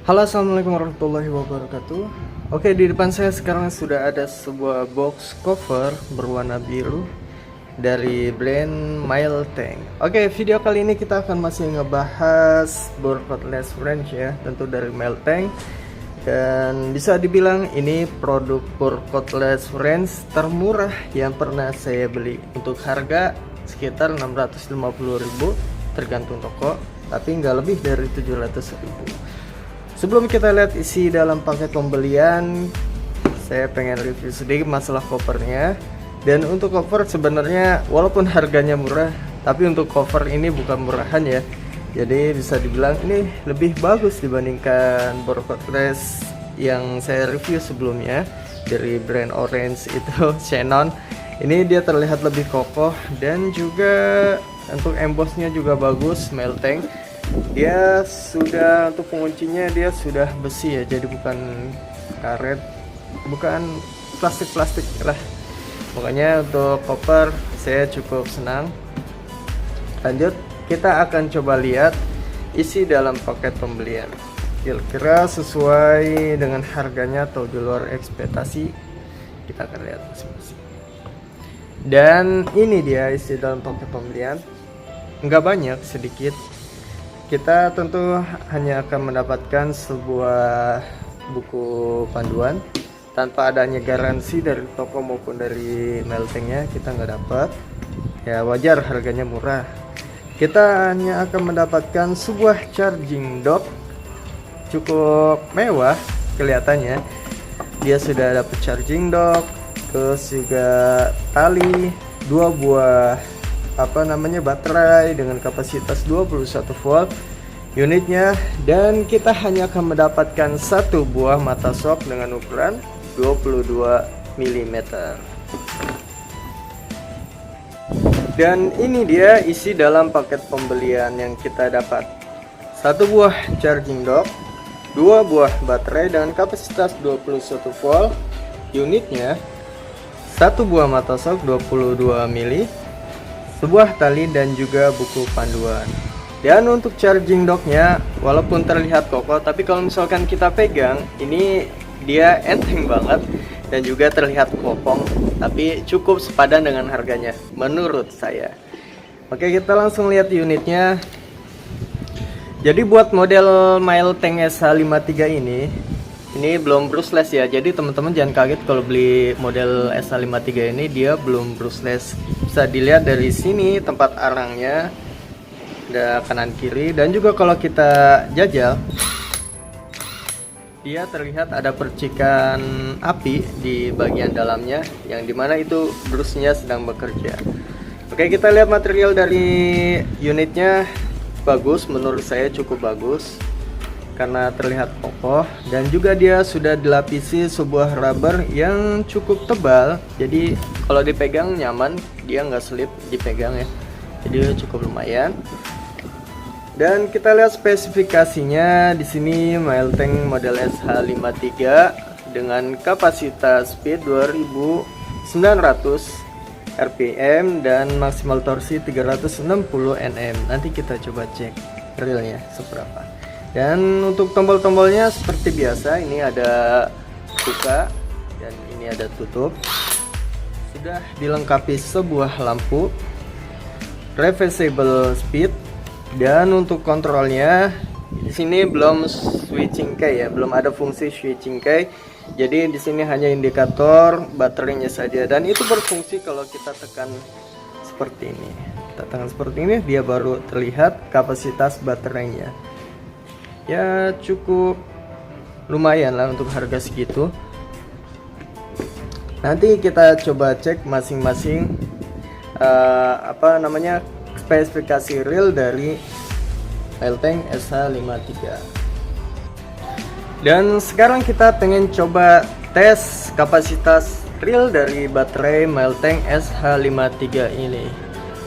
Halo, assalamualaikum warahmatullahi wabarakatuh. Oke, di depan saya sekarang sudah ada sebuah box cover berwarna biru dari brand Miltank. Oke, video kali ini kita akan masih ngebahas bore cordless wrench ya, tentu dari Miltank. Dan bisa dibilang ini produk bore cordless wrench termurah yang pernah saya beli. Untuk harga sekitar 650.000 tergantung toko, tapi nggak lebih dari 700.000. Sebelum kita lihat isi dalam paket pembelian, saya pengen review sedikit masalah covernya. Dan untuk cover sebenarnya walaupun harganya murah, tapi untuk cover ini bukan murahan ya. Jadi bisa dibilang ini lebih bagus dibandingkan bore cordless yang saya review sebelumnya dari brand Orange itu Shannon. Ini dia terlihat lebih kokoh dan juga untuk embossnya juga bagus Miltank. Dia sudah untuk penguncinya dia sudah besi ya, jadi bukan karet, bukan plastik lah. Makanya untuk cover saya cukup senang. Lanjut, kita akan coba lihat isi dalam paket pembelian. Kira-kira sesuai dengan harganya atau di luar ekspektasi, kita akan lihat masing-masing. Dan ini dia isi dalam paket pembelian. Nggak banyak, sedikit. Kita tentu hanya akan mendapatkan sebuah buku panduan. Tanpa adanya garansi dari toko maupun dari Miltanknya, kita nggak dapat. Ya wajar, harganya murah. Kita hanya akan mendapatkan sebuah charging dock, cukup mewah kelihatannya. Dia sudah dapat charging dock, terus juga tali, 2 buah baterai dengan kapasitas 21 volt unitnya, dan kita hanya akan mendapatkan 1 buah mata shock dengan ukuran 22 mm. Dan ini dia isi dalam paket pembelian yang kita dapat. 1 buah charging dock, 2 buah baterai dengan kapasitas 21 volt unitnya, 1 buah mata shock 22 mm, sebuah tali dan juga buku panduan. Dan untuk charging docknya walaupun terlihat kokoh, tapi kalau misalkan kita pegang ini dia enteng banget dan juga terlihat kopong, tapi cukup sepadan dengan harganya menurut saya. Oke, kita langsung lihat unitnya. Jadi buat model Miltank SH53 ini belum brushless ya, jadi teman-teman jangan kaget kalau beli model SH53 ini dia belum brushless. Bisa dilihat dari sini tempat arangnya ada kanan kiri, dan juga kalau kita jajal dia terlihat ada percikan api di bagian dalamnya, yang dimana itu brusnya sedang bekerja. Oke, kita lihat material dari unitnya. Bagus, menurut saya cukup bagus karena terlihat kokoh, dan juga dia sudah dilapisi sebuah rubber yang cukup tebal, jadi kalau dipegang nyaman, dia nggak slip dipegang ya, jadi cukup lumayan. Dan kita lihat spesifikasinya di sini. Miltank model SH53 dengan kapasitas speed 2900 rpm dan maksimal torsi 360 Nm. Nanti kita coba cek realnya seberapa. Dan untuk tombol-tombolnya seperti biasa, ini ada buka dan ini ada tutup. Sudah dilengkapi sebuah lampu reversible speed, dan untuk kontrolnya di sini belum switching key ya, belum ada fungsi switching key. Jadi di sini hanya indikator baterainya saja, dan itu berfungsi kalau kita tekan seperti ini. Kita tekan seperti ini, dia baru terlihat kapasitas baterainya. Ya cukup lumayan lah untuk harga segitu. Nanti kita coba cek masing-masing spesifikasi real dari Miltank SH53. Dan sekarang kita pengen coba tes kapasitas real dari baterai Miltank SH53 ini.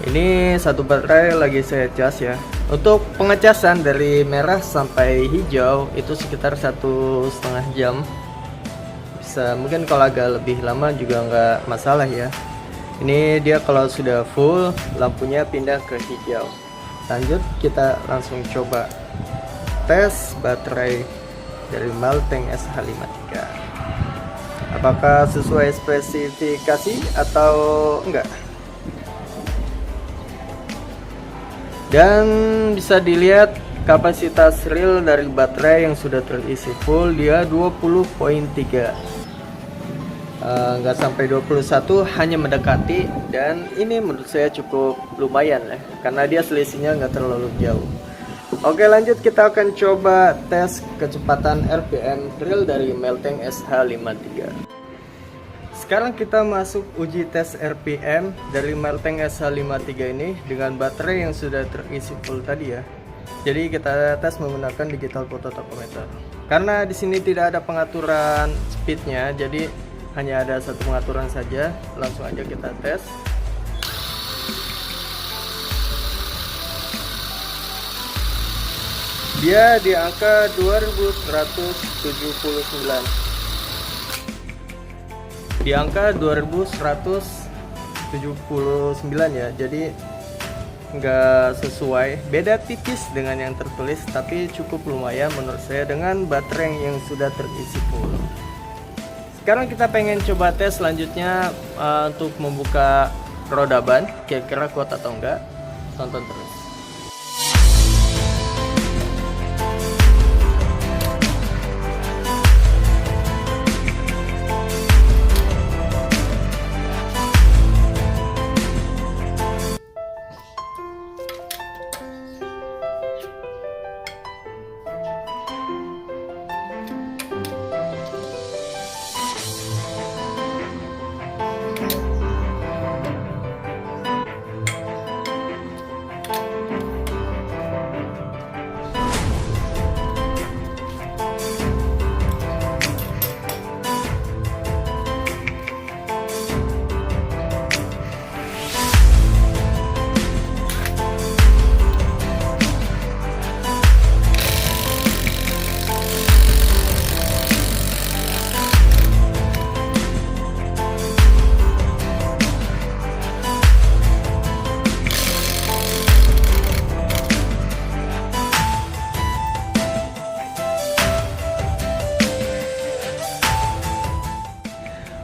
Ini satu baterai lagi saya cas ya. Untuk pengecasan dari merah sampai hijau itu sekitar 1,5 jam. Bisa, mungkin kalau agak lebih lama juga nggak masalah ya. Ini dia kalau sudah full, lampunya pindah ke hijau. Lanjut, kita langsung coba tes baterai dari Melteng SH53. Apakah sesuai spesifikasi atau enggak? Dan bisa dilihat kapasitas real dari baterai yang sudah terisi full dia 20.3, nggak sampai 21, hanya mendekati. Dan ini menurut saya cukup lumayan ya, karena dia selisihnya nggak terlalu jauh. Oke, lanjut kita akan coba tes kecepatan RPM real dari Melteng SH53. Sekarang kita masuk uji tes RPM dari Melteng SH53 ini dengan baterai yang sudah terisi full tadi ya. Jadi kita tes menggunakan digital phototachometer. Karena di sini tidak ada pengaturan speednya, jadi hanya ada satu pengaturan saja. Langsung aja kita tes. Dia di angka 2179. Di angka 2179 ya. Jadi nggak sesuai, beda tipis dengan yang tertulis, tapi cukup lumayan menurut saya dengan baterai yang sudah terisi full. Sekarang kita pengen coba tes selanjutnya untuk membuka roda ban, kira-kira kuat atau enggak. Tonton terus.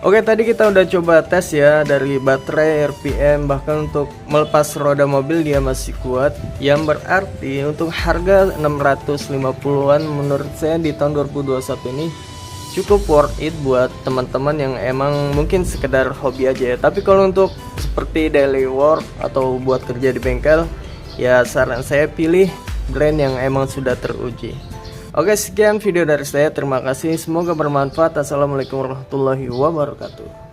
Oke, tadi kita udah coba tes ya dari baterai RPM, bahkan untuk melepas roda mobil dia masih kuat. Yang berarti untuk harga 650-an menurut saya di tahun 2021 ini cukup worth it buat teman-teman yang emang mungkin sekedar hobi aja ya. Tapi kalau untuk seperti daily work atau buat kerja di bengkel, ya saran saya pilih brand yang emang sudah teruji. Oke, sekian video dari saya. Terima kasih. Semoga bermanfaat. Assalamualaikum warahmatullahi wabarakatuh.